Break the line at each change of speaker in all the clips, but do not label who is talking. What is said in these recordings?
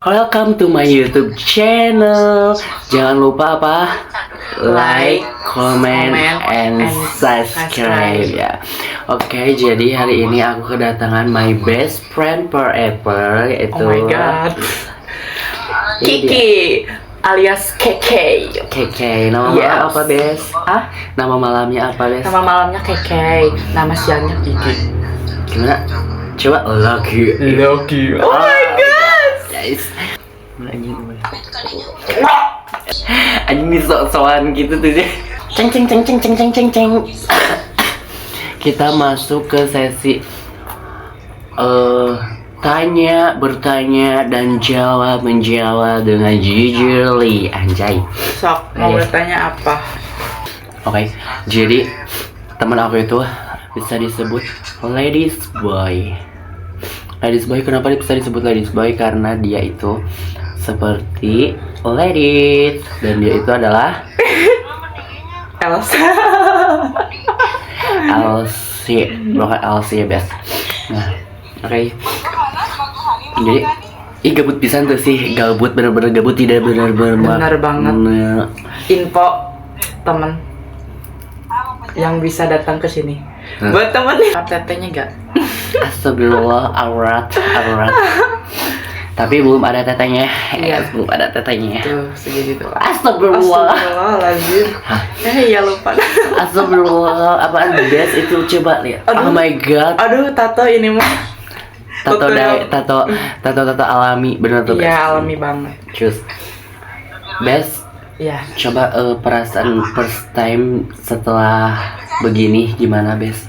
Welcome to my YouTube channel. Jangan lupa apa? Like, comment, and subscribe ya. Oke, jadi hari ini aku kedatangan my best friend forever, yaitu
Oh my god, Kiki alias Keke.
Keke. Nama malam apa, Bes?
Ah?
Nama malamnya apa, Bes?
Nama malamnya Keke, nama siangnya Kiki.
Gimana? Coba Lucky.
Oh my god,
Guys. Anjing nih sok-sokan gitu tuh sih. Ceng. Kita masuk ke sesi bertanya dan menjawab dengan jujur li, anjay.
sok mau bertanya apa?
Oke, jadi teman aku itu bisa disebut ladies boy. Ladies boy, kenapa dia bisa disebut ladies boy? Karena dia itu seperti ladies dan dia itu adalah
Elsa.
bukan LC ya, Bes. Nah, oke. Jadi, gabut pisan tuh sih, gabut bener-bener gabut, tidak bener-bener
Bener banget.
Nah,
Info temen yang bisa datang ke sini. Buat temen nih, tetenya enggak?
astagfirullah, aurat. Tapi belum ada tetenya.
Iya.
Belum ada tetenya.
Tuh, segini tuh.
Astagfirullah.
Astagfirullahaladzim. Ya lupa.
Astagfirullah, apaan, Bes? Itu coba lihat. Oh
Aduh.
my god.
Aduh, tato ini mah.
Tato alami, bener tuh, Bes.
Iya, alami banget.
Cus. Bes,
Iya.
coba perasaan first time setelah begini gimana, Bes?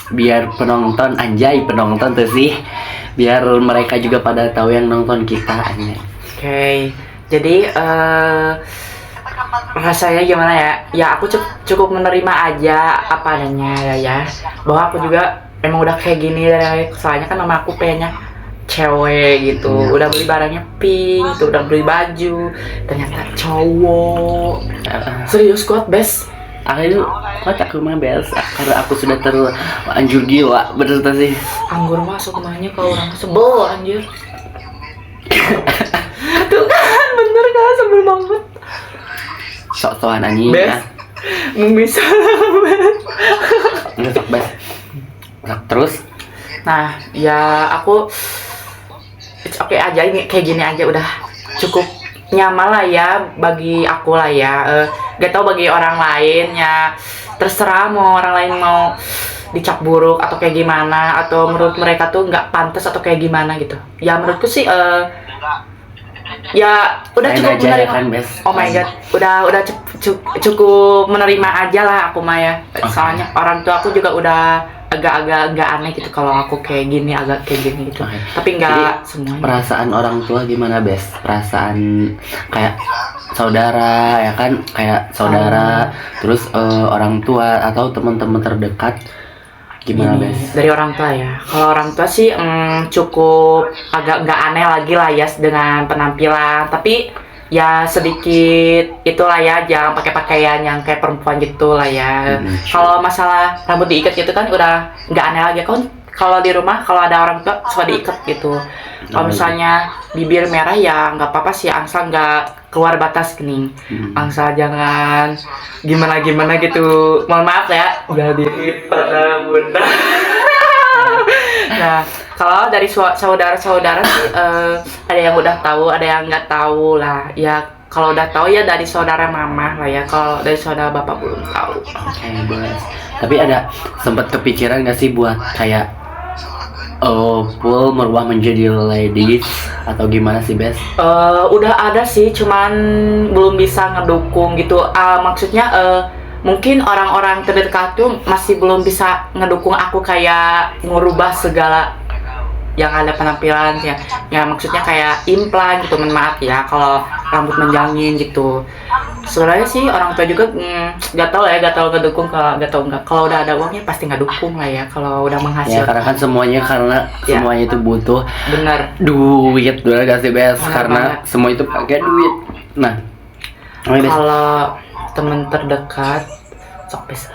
Biar penonton, anjay, penonton tuh sih, biar mereka juga pada tahu yang nonton kita, anjay.
Oke, jadi rasanya gimana ya? Ya aku cukup menerima aja apa adanya ya. Bahwa aku juga emang udah kayak gini ya. Soalnya kan mama aku pengennya cewek gitu. Udah beli barangnya pink, udah beli baju, ternyata cowok. Serius kuat, Bes.
Aku kok mah Bes, karena aku sudah terlanjur gila, bener tuh sih.
Anggur masuk rumahnya kalau orang sebel anjir. Tuh kan, bener kan, sebel banget.
Sok-sokan anjing.
Bes, bisa banget.
Nggak sok, Bes. Nah, terus?
Nah, ya aku it's okay aja, ini kayak gini aja udah cukup nyaman lah ya bagi aku lah ya. Gak tau bagi orang lain ya, terserah mau orang lain mau dicap buruk atau kayak gimana, atau menurut mereka tuh nggak pantas atau kayak gimana gitu. Ya menurutku sih ya udah cukup
aja
menerima.
ya kan, Bes.
Oh my god, udah cukup menerima aja lah aku mah ya. Soalnya orang tua aku juga udah agak aneh gitu kalau aku kayak gini, agak kayak gini gitu. Tapi nggak semuanya.
Perasaan orang tua gimana, Bes? Perasaan kayak saudara ya kan, kayak saudara, terus orang tua atau teman-teman terdekat gimana,
Ini,
Bes?
dari orang tua ya. Kalau orang tua sih cukup agak nggak aneh lagi lah ya dengan penampilan. Tapi ya sedikit itulah ya, jangan pakai pakaian yang kayak perempuan gitu lah ya. Kalau masalah rambut diikat gitu kan udah nggak aneh lagi. Kalau di rumah kalau ada orang tua suka diikat gitu. Kalau misalnya bibir merah ya nggak apa-apa sih, asal nggak keluar batas kening. Asal jangan gimana gitu. Mohon maaf ya. Jadi pada bunda. Nah, kalau dari saudara-saudara sih ada yang udah tahu, ada yang nggak tahu lah. Ya kalau udah tahu ya dari saudara mama lah ya. Kalau dari saudara bapak belum tahu.
Oke, Bes. Tapi ada sempat kepikiran nggak sih buat kayak full merubah menjadi ladies atau gimana sih, Bes?
Udah ada sih, cuman belum bisa ngedukung gitu. Maksudnya mungkin orang-orang terdekat tuh masih belum bisa ngedukung aku kayak ngubah segala yang ada penampilannya. Ya maksudnya kayak implan gitu, maaf ya kalau rambut menjangin gitu. Sebenarnya sih orang tua juga nggak tahu ngedukung, kalau nggak tahu nggak. Kalau udah ada uangnya pasti nggak dukung lah ya, kalau udah
Ya
menghasilkan.
karena kan semuanya itu butuh
Bener.
duit, bener gak sih, Bes?
Bener
Karena
banget.
semua itu pakai duit. Nah, oke, Bes.
Kalau teman terdekat sok bisa.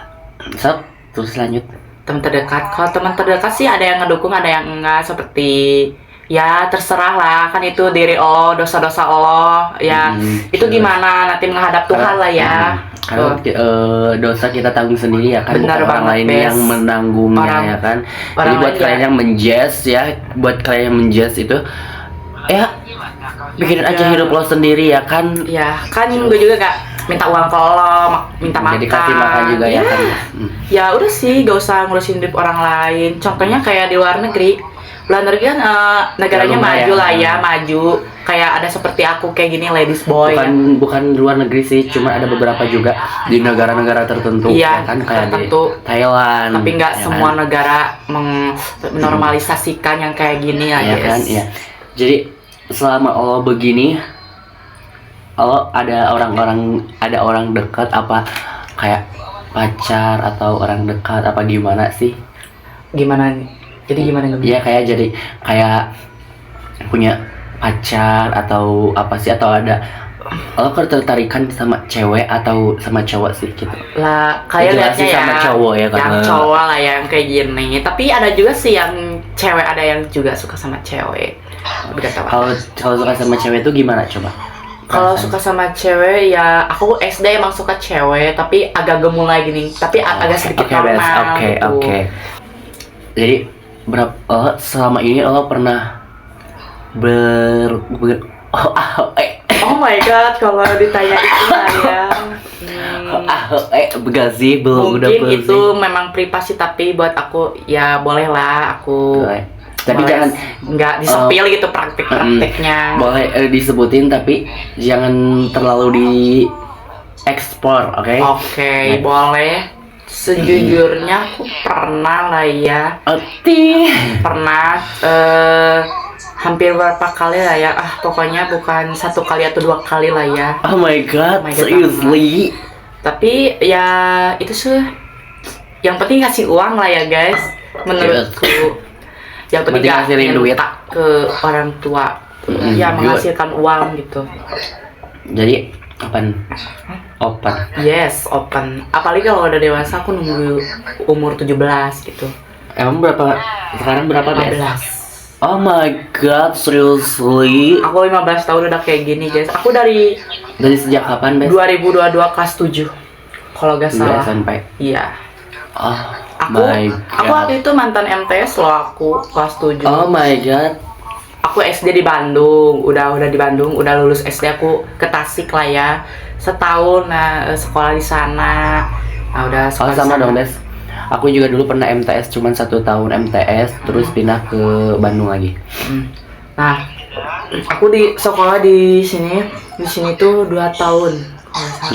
Sok, terus lanjut.
teman terdekat. Kalau teman terdekat sih ada yang ngedukung, ada yang enggak, seperti ya terserah lah, kan itu diri lo, dosa-dosa lo ya. Itu gimana nanti menghadap Tuhan lah ya.
Kalau dosa kita tanggung sendiri ya kan,
Benar
bukan orang
banget,
lain
Bes.
yang menanggungnya ya kan. Jadi buat
lain
kalian yang menjudge ya, buat kalian yang menjudge itu ya bikin aja hidup lo sendiri ya kan.
Ya kan gue juga gak minta uang ke lo, minta makan.
Jadi kasih makan juga ya kan.
Ya udah sih, gak usah ngurusin hidup orang lain. Contohnya kayak di luar negeri. Luar negeri kan negaranya maju lah ya, maju. Kayak ada seperti aku kayak gini, ladies boy.
Bukan luar negeri sih, cuma ada beberapa juga di negara-negara tertentu
Iya,
ya kan, kayak
tertentu.
di Thailand.
Tapi nggak
ya
semua
kan?
negara menormalisasikan yang kayak gini ya,
Ya
guys.
kan, ya. Jadi selama Allah begini, Allah ada orang dekat apa kayak pacar atau orang dekat apa gimana sih?
Gimana nih? Jadi gimana nih?
Iya kayak punya pacar atau apa sih, atau ada lo ketertarikan sama cewek atau sama cowok sih gitu?
Lah kayak
Jelasin
liatnya ya,
sama cowok ya kan?
yang cowok lah yang kayak gini. Tapi ada juga sih yang cewek, ada yang juga suka sama cewek. Beda tahu.
Kalau suka sama cewek itu gimana coba?
Kalau suka sama cewek ya, aku SD emang suka cewek, tapi agak gemulai gini, tapi agak sedikit normal gitu.
Oke. Jadi selama ini lo pernah
Oh my god, kalau ditanya itu lah ya.
Enggak sih, belum udah
Mungkin
belum
itu
sih.
memang privasi, tapi buat aku ya boleh lah aku.
Tapi
boleh,
jangan
nggak disepil gitu praktek-prakteknya.
boleh disebutin tapi jangan terlalu di explore, oke?
Oke, boleh. Sejujurnya aku pernah lah ya. Pernah hampir berapa kali lah ya. Pokoknya bukan 1 kali atau 2 kali lah ya.
Oh my god, seriously?
Tapi ya itu sih, yang penting kasih uang lah ya guys, menurutku. Yang penting
Penting ngasihin duit
ke orang tua. Ya menghasilkan uang gitu.
Jadi open.
Yes, open. Apalagi kalau udah dewasa, aku nunggu umur 17 gitu.
Emang sekarang berapa, Bes?
15.
Oh my god, seriously?
Aku 15 tahun udah kayak gini guys. Aku dari
Sejak kapan, Bes?
2022 kelas 7 kalau gak
Di
salah.
SMP.
Iya.
Oh
Aku
my god.
aku waktu itu mantan MTS loh, aku kelas 7.
Oh my god.
Aku SD di Bandung, udah di Bandung, udah lulus SD aku ke Tasik lah ya. Setahun sekolah di sana. Nah, udah sekolah di
Sama
sana.
dong, Bes. Aku juga dulu pernah MTS, cuman 1 tahun MTS, terus pindah ke Bandung lagi.
Nah, aku di sekolah di sini tuh 2 tahun.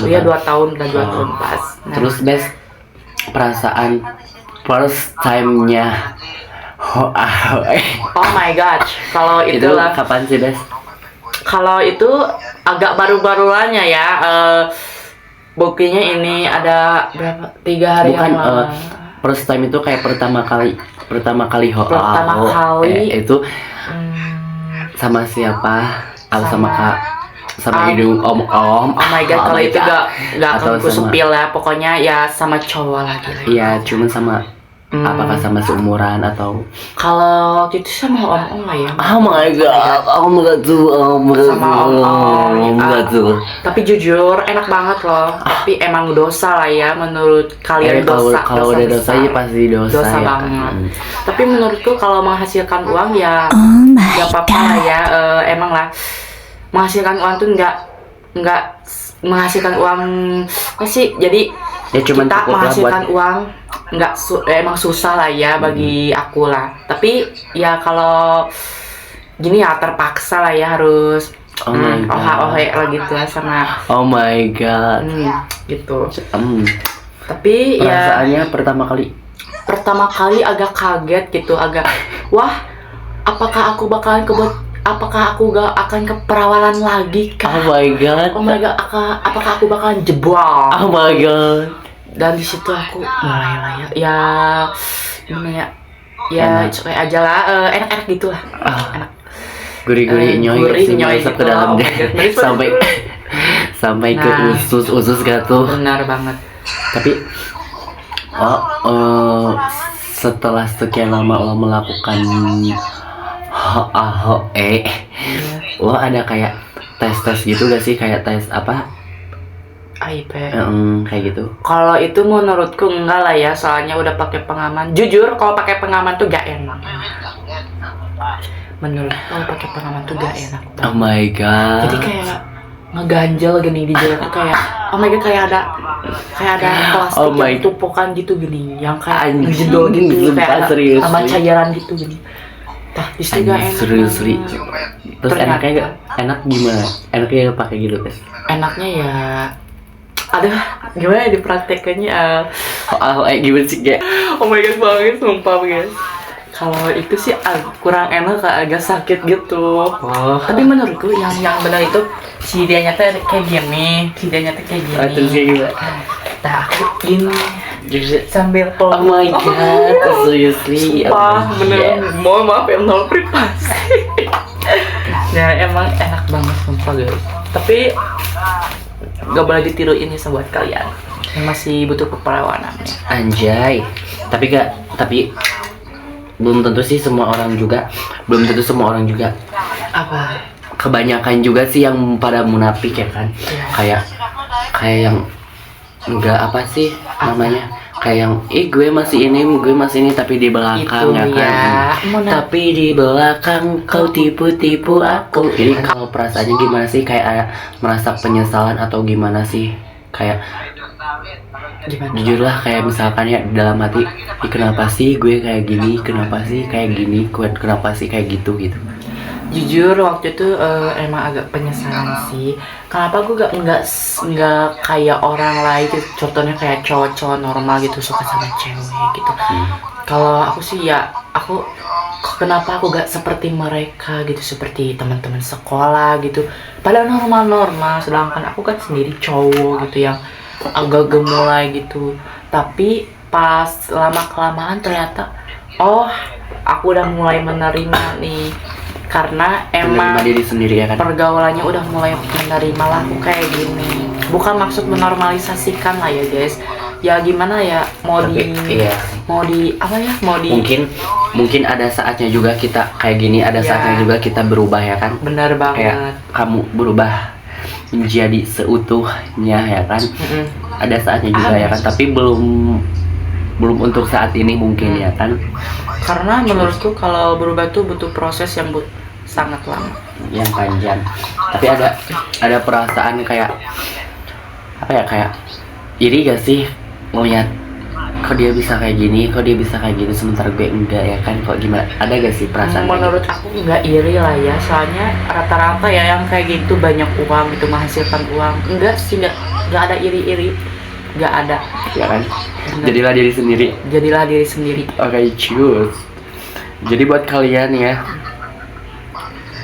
Iya 2 tahun, udah 2 tahun pas. Nah,
Terus, Bes, perasaan first time-nya
oh my god, kalau
itu
itulah.
kapan sih, Bes?
Kalau itu agak baru-baruannya ya. Buktinya ini ada berapa? 3 hari
Bukan,
yang lalu.
first time itu kayak pertama kali itu sama siapa? Atau sama kak? Sama hidung om.
Oh my god, kalau itu gak
Atau
akan ku
sama-
sepil ya. Pokoknya ya sama cowok lagi.
Iya, cuman sama apakah sama seumuran atau?
Kalau waktu itu sama om lah ya.
Oh my god,
Sama om.
tuh.
Tapi jujur enak banget loh. Tapi emang dosa lah ya menurut kalian, dosa.
Kalau udah dosa
besar.
ya pasti dosa ya
banget.
kan.
Tapi menurutku kalau menghasilkan uang ya nggak apa-apa lah ya. Emang lah menghasilkan uang tuh nggak menghasilkan uang apa sih? Jadi
Ya cuman
kita
cukup lah
menghasilkan
buat
uang nggak emang susah lah ya bagi aku lah. Tapi ya kalau gini ya terpaksa lah ya harus
Oh my god.
lah gitu lah sama
Oh my god.
gitu. Tapi ya
Perasaannya
pertama kali agak kaget gitu, agak wah, apakah aku gak akan ke perawalan lagi kah?
Oh my god.
Oh my god, apakah aku bakalan jebol?
Oh my god.
Dan di situ aku mulai lah ya gimana ya kayak aja lah, enak-enak gitu lah. Enak.
Gurih-gurih
Gurih, nyoy
masuk ke
gitu.
dalam
Oh my God.
sampai ke
Nah.
usus gak tuh.
Benar banget.
Tapi setelah sekian lama lo melakukan lo ada kayak tes gitu gak sih, kayak tes apa
AIP.
kayak gitu?
Kalau itu menurutku enggak lah ya, soalnya udah pakai pengaman. Jujur kalau pakai pengaman tuh gak enak. Menurut kalau pakai pengaman tuh gak enak.
Oh my god.
Jadi kayak ngeganjel gini di jalan tuh kayak oh my god, kayak ada plastik
Oh my
yang tumpukan gitu gini, yang kayak
Anjing,
ngejedol gitu,
sumpah,
kayak ada
serius,
sama
serius.
cairan gitu gini. Tah, istri gak enak.
Serius. Terus
Ternyata-
enaknya gak? Enak gimana? Enaknya pakai gitu guys?
Enaknya ya, aduh gimana ya dipraktekannya?
Gimana sih kayak?
Oh my god banget, sumpah guys. Kalau itu sih kurang enak, agak sakit gitu. Tapi menurutku yang benar itu si dia nyata kayak gini,
Terus kayak gimana?
Nah aku gini sambil
Oh my god, seriously.
Sumpah,
Oh,
beneran.
yes.
Mohon maaf ya, nol privasi. Nah emang enak banget sumpah guys. Tapi gak boleh ditiruin ya buat kalian yang masih butuh keperawanan.
Anjay. Tapi belum tentu semua orang juga.
Apa?
Kebanyakan juga sih yang pada munafik ya kan.
Iya.
Kayak yang enggak apa sih namanya? Kayak yang gue masih ini tapi di belakang
Itu
ya kan.
ya.
Tapi di belakang kau tipu-tipu aku. Jadi kalau perasaannya gimana sih? Kayak merasa penyesalan atau gimana sih? Kayak
Gimana?
jujur lah, kayak misalkan ya dalam hati, kenapa sih gue kayak gini? Kenapa sih kayak gini? Kenapa sih kayak gitu?
Jujur waktu itu emang agak penyesalan sih. Kenapa gue nggak kayak orang lain gitu. Contohnya kayak cowok-cowok normal gitu suka sama cewek gitu. Kalau aku sih ya kenapa aku gak seperti mereka gitu, seperti teman-teman sekolah gitu. Padahal normal-normal, sedangkan aku kan sendiri cowok gitu yang agak gemulai gitu. Tapi pas lama-kelamaan ternyata aku udah mulai menerima nih. Karena emang
Menerima diri sendiri ya kan.
pergaulannya udah mulai menerima lah aku kayak gini. Bukan maksud menormalisasikan lah ya guys. Ya gimana ya, mau
Tapi,
di
iya. Mungkin ada saatnya juga kita kayak gini, ada
Ya.
saatnya juga kita berubah ya kan.
benar banget.
Kayak kamu berubah menjadi seutuhnya ya kan. Ada saatnya juga ya kan, tapi belum untuk saat ini mungkin ya kan.
Karena menurutku kalau berubah tuh butuh proses yang sangat lama.
Yang panjang. Tapi ada perasaan kayak apa ya, kayak iri gak sih ngeliat kok dia bisa kayak gini, sementara gue enggak ya kan, kok gimana? Ada gak sih perasaan kayak
Menurut aku nggak iri lah ya, soalnya rata-rata ya yang kayak gitu banyak uang gitu, menghasilkan uang. Enggak sih, nggak ada iri-iri, nggak ada.
gitu, ya kan? Jadilah diri sendiri.
Jadilah diri sendiri.
Oke, cheers. Jadi buat kalian ya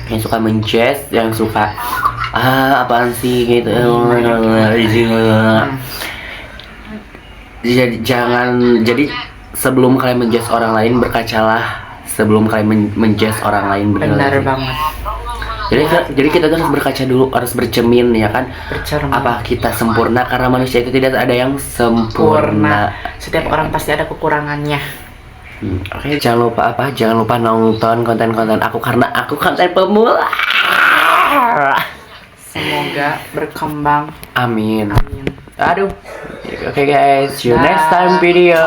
yang suka menjazz, yang suka apaan sih gitu, jadi sebelum kalian menjazz orang lain, berkacalah sebelum kalian menjazz orang lain.
Benar
sih?
banget.
Jadi kita tuh harus berkaca dulu, harus bercermin ya kan.
Bercermin.
Apa kita sempurna? Karena manusia itu tidak ada yang sempurna.
Setiap orang pasti ada kekurangannya.
Oke, jangan lupa nonton konten-konten aku karena aku konten pemula.
Semoga berkembang.
Amin.
Amin.
Aduh. Oke guys, see you next time video.